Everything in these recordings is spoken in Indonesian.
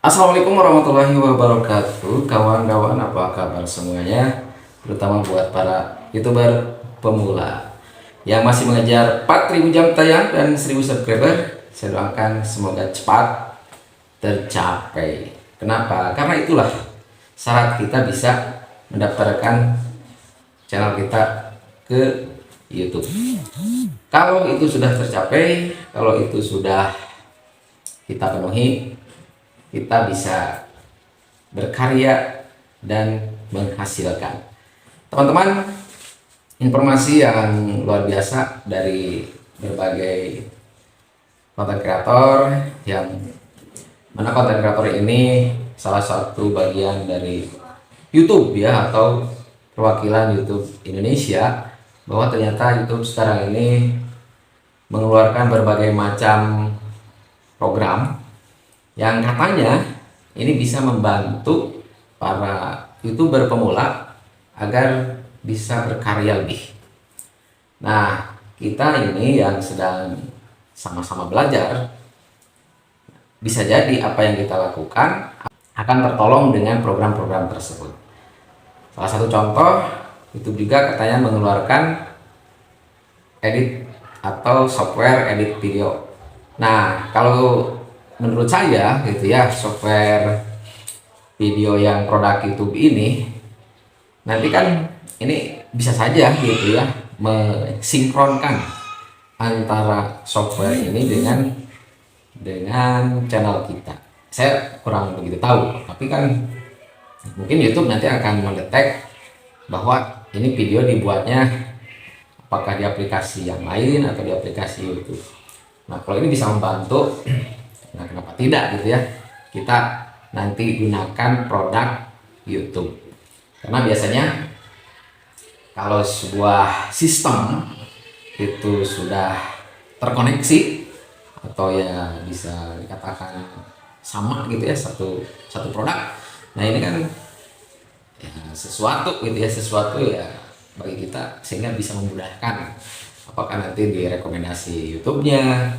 Assalamualaikum warahmatullahi wabarakatuh. Kawan-kawan, apa kabar semuanya? Terutama buat para YouTuber pemula yang masih mengejar 4.000 jam tayang dan 1.000 subscriber. Saya doakan semoga cepat tercapai. Kenapa? Karena itulah syarat kita bisa mendaftarkan channel kita ke YouTube. Kalau itu sudah tercapai, kalau itu sudah kita penuhi, kita bisa berkarya dan menghasilkan. Teman-teman, informasi yang luar biasa dari berbagai konten kreator, yang mana konten kreator ini salah satu bagian dari YouTube ya, atau perwakilan YouTube Indonesia, bahwa ternyata YouTube sekarang ini mengeluarkan berbagai macam program yang katanya ini bisa membantu para YouTuber pemula agar bisa berkarya lebih. Nah, kita ini yang sedang sama-sama belajar, bisa jadi apa yang kita lakukan akan tertolong dengan program-program tersebut. Salah satu contoh, YouTube juga katanya mengeluarkan edit atau software edit video. Nah, kalau menurut saya gitu ya, software video yang produk YouTube ini nanti kan ini bisa saja gitu ya mensinkronkan antara software ini dengan channel kita. Saya kurang begitu tahu, tapi kan mungkin YouTube nanti akan mendetek bahwa ini video dibuatnya apakah di aplikasi yang lain atau di aplikasi YouTube. Nah, kalau ini bisa membantu, nah kenapa tidak gitu ya, kita nanti gunakan produk YouTube. Karena biasanya kalau sebuah sistem itu sudah terkoneksi atau ya bisa dikatakan sama gitu ya, satu produk, nah ini kan ya sesuatu gitu ya, sesuatu ya bagi kita, sehingga bisa memudahkan apakah nanti di rekomendasi YouTube-nya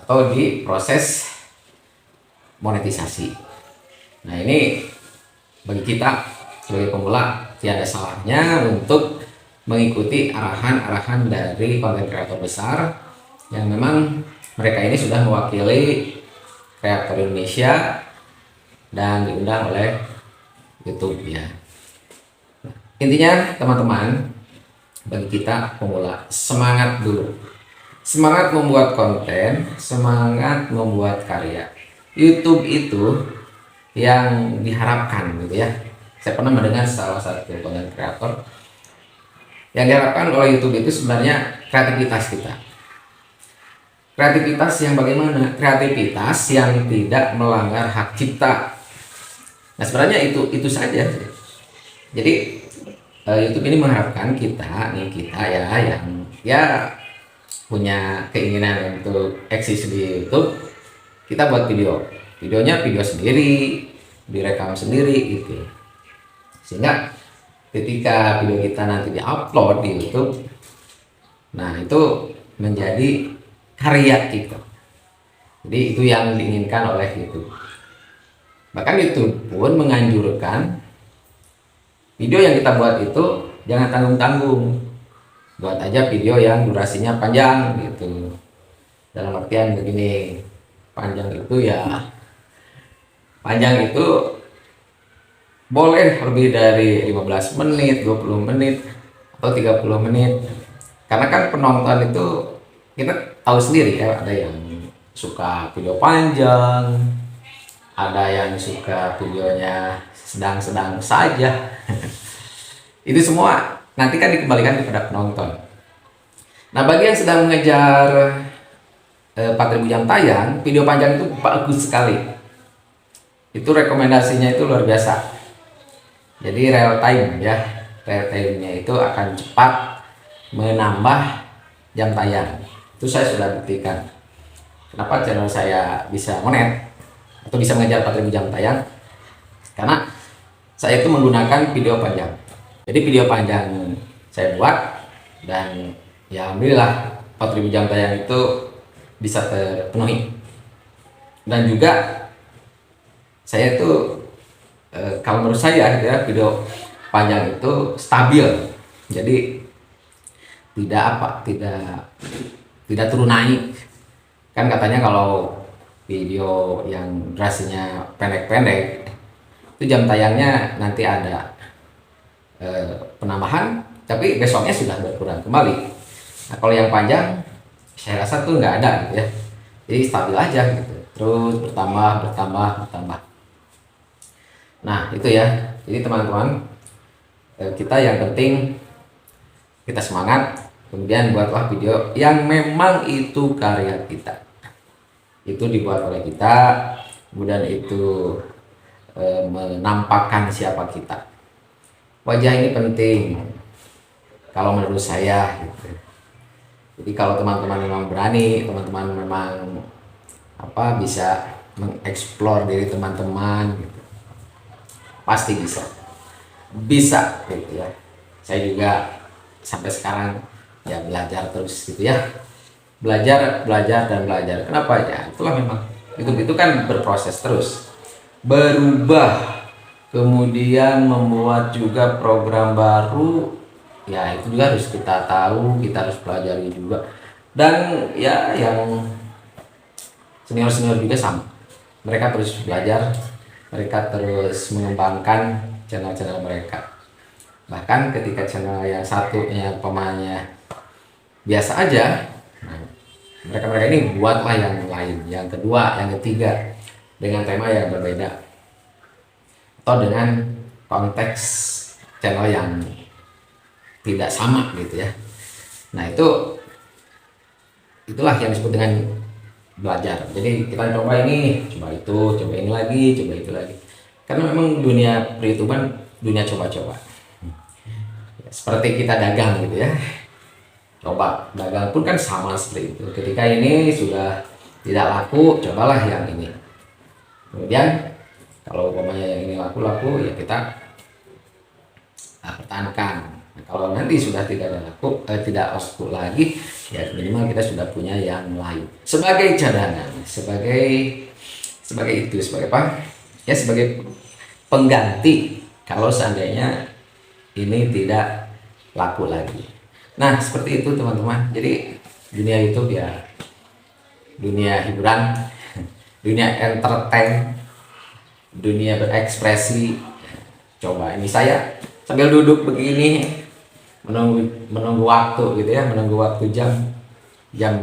atau di proses monetisasi. Nah, ini bagi kita sebagai pemula tiada salahnya untuk mengikuti arahan-arahan dari konten kreator besar yang memang mereka ini sudah mewakili kreator Indonesia dan diundang oleh YouTube ya. Intinya teman-teman, bagi kita pemula, semangat dulu, semangat membuat konten, semangat membuat karya. YouTube itu yang diharapkan gitu ya. Saya pernah mendengar salah satu konten kreator yang diharapkan oleh YouTube itu sebenarnya kreativitas kita. Kreativitas yang bagaimana? Kreativitas yang tidak melanggar hak cipta. Nah, sebenarnya itu saja. Jadi YouTube ini mengharapkan kita ya yang ya punya keinginan untuk eksis di YouTube, kita buat videonya video sendiri, direkam sendiri gitu, sehingga ketika video kita nanti diupload di YouTube, nah itu menjadi karya kita. Jadi itu yang diinginkan oleh YouTube. Bahkan YouTube pun menganjurkan video yang kita buat itu jangan tanggung-tanggung, buat aja video yang durasinya panjang gitu. Dalam artian begini, panjang itu boleh lebih dari 15 menit, 20 menit, atau 30 menit. Karena kan penonton itu kita tahu sendiri ya, ada yang suka video panjang, ada yang suka videonya sedang-sedang saja. Itu semua nanti kan dikembalikan kepada penonton. Nah, bagi yang sedang mengejar 4.000 jam tayang, video panjang itu bagus sekali. Itu rekomendasinya itu luar biasa. Jadi real time ya, real time-nya itu akan cepat menambah jam tayang. Itu saya sudah buktikan. Kenapa channel saya bisa monet atau bisa mengejar 4.000 jam tayang? Karena saya itu menggunakan video panjang. Jadi video panjang saya buat, dan ya alhamdulillah 4.000 jam tayang itu bisa terpenuhi. Dan juga saya itu kalau menurut saya gitu ya, video panjang itu stabil, jadi tidak turun naik. Kan katanya kalau video yang durasinya pendek-pendek itu jam tayangnya nanti ada penambahan, tapi besoknya sudah berkurang kembali. Nah kalau yang panjang saya rasa tuh nggak ada gitu ya, jadi stabil aja gitu, terus bertambah. Nah itu ya, jadi teman-teman, kita yang penting kita semangat, kemudian buatlah video yang memang itu karya kita, itu dibuat oleh kita, kemudian itu menampakkan siapa kita. Wajah ini penting kalau menurut saya gitu. Jadi kalau teman-teman memang berani, teman-teman memang bisa mengeksplor diri teman-teman gitu, pasti bisa gitu ya. Saya juga sampai sekarang ya belajar terus gitu ya, belajar dan belajar. Kenapa ya, itulah memang itu kan berproses terus, berubah, kemudian membuat juga program baru ya, itu juga harus kita tahu, kita harus pelajari juga. Dan ya yang senior juga sama, mereka terus belajar, mereka terus mengembangkan channel mereka. Bahkan ketika channel yang satunya pemainnya biasa aja, nah, mereka ini buatlah yang lain, yang kedua, yang ketiga, dengan tema yang berbeda atau dengan konteks channel yang tidak sama gitu ya. Nah itulah yang disebut dengan belajar. Jadi kita coba ini, coba itu, coba ini lagi, coba itu lagi, karena memang dunia per-YouTubean dunia coba-coba. Seperti kita dagang gitu ya, coba dagang pun kan sama seperti itu. Ketika ini sudah tidak laku, cobalah yang ini. Kemudian kalau umpamanya yang ini laku ya kita pertahankan. Nah, kalau nanti sudah tidak laku lagi, ya minimal kita sudah punya yang lain sebagai cadangan, sebagai apa ya, sebagai pengganti kalau seandainya ini tidak laku lagi. Nah seperti itu teman-teman. Jadi dunia YouTube ya dunia hiburan, dunia entertain, dunia berekspresi. Coba ini saya sambil duduk begini menunggu waktu gitu ya, menunggu waktu jam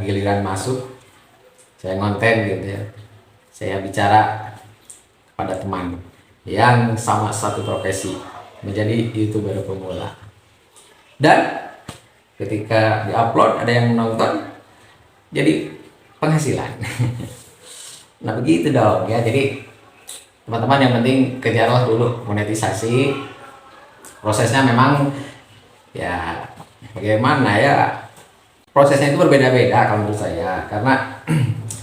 giliran masuk, saya ngonten gitu ya, saya bicara kepada teman yang sama satu profesi, menjadi YouTuber pemula. Dan ketika diupload ada yang menonton, jadi penghasilan. Nah begitu dong ya. Jadi teman-teman yang penting kejarlah dulu monetisasi. Prosesnya memang ya bagaimana ya, prosesnya itu berbeda-beda kalau menurut saya, karena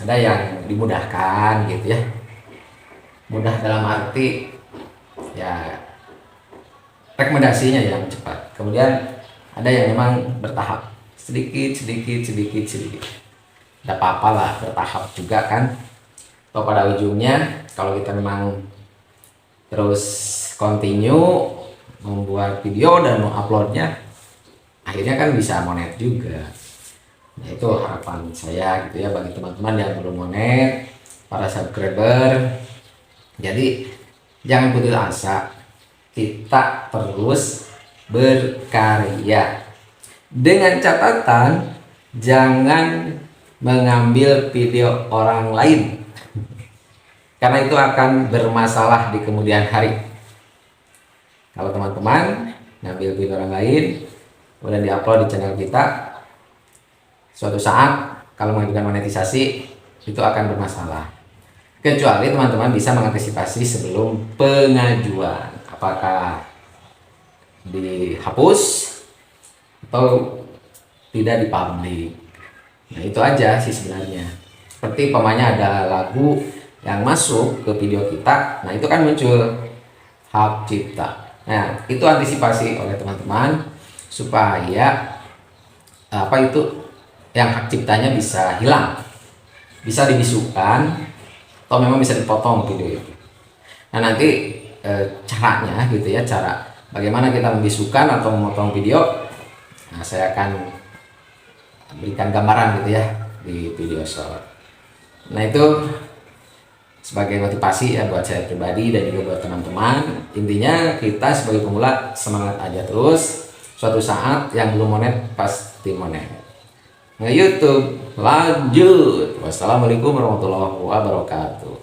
ada yang dimudahkan gitu ya, mudah dalam arti ya rekomendasinya yang cepat. Kemudian ada yang memang bertahap, sedikit. Tidak apa-apa lah bertahap juga kan. Atau pada ujungnya kalau kita memang terus continue membuat video dan menguploadnya, akhirnya kan bisa monet juga. Nah itu harapan saya gitu ya, bagi teman-teman yang belum monet, para subscriber. Jadi jangan putus asa, kita terus berkarya, dengan catatan jangan mengambil video orang lain, karena itu akan bermasalah di kemudian hari. Kalau teman-teman ngambil video orang lain kemudian diupload di channel kita, suatu saat kalau mengajukan monetisasi itu akan bermasalah. Kecuali teman-teman bisa mengantisipasi sebelum pengajuan, apakah dihapus atau tidak dipublik. Nah itu aja sih sebenarnya. Seperti pemanya ada lagu yang masuk ke video kita, nah itu kan muncul hak cipta. Nah itu antisipasi oleh teman-teman supaya itu yang hak ciptanya bisa hilang, bisa dibisukan, atau memang bisa dipotong video itu. Nah nanti caranya gitu ya, cara bagaimana kita membisukan atau memotong video, nah saya akan berikan gambaran gitu ya di video short. Nah itu sebagai motivasi ya buat saya pribadi dan juga buat teman-teman. Intinya kita sebagai pemula semangat aja terus, suatu saat yang belum monet pasti monet. Nge YouTube lanjut. Wassalamualaikum warahmatullahi wabarakatuh.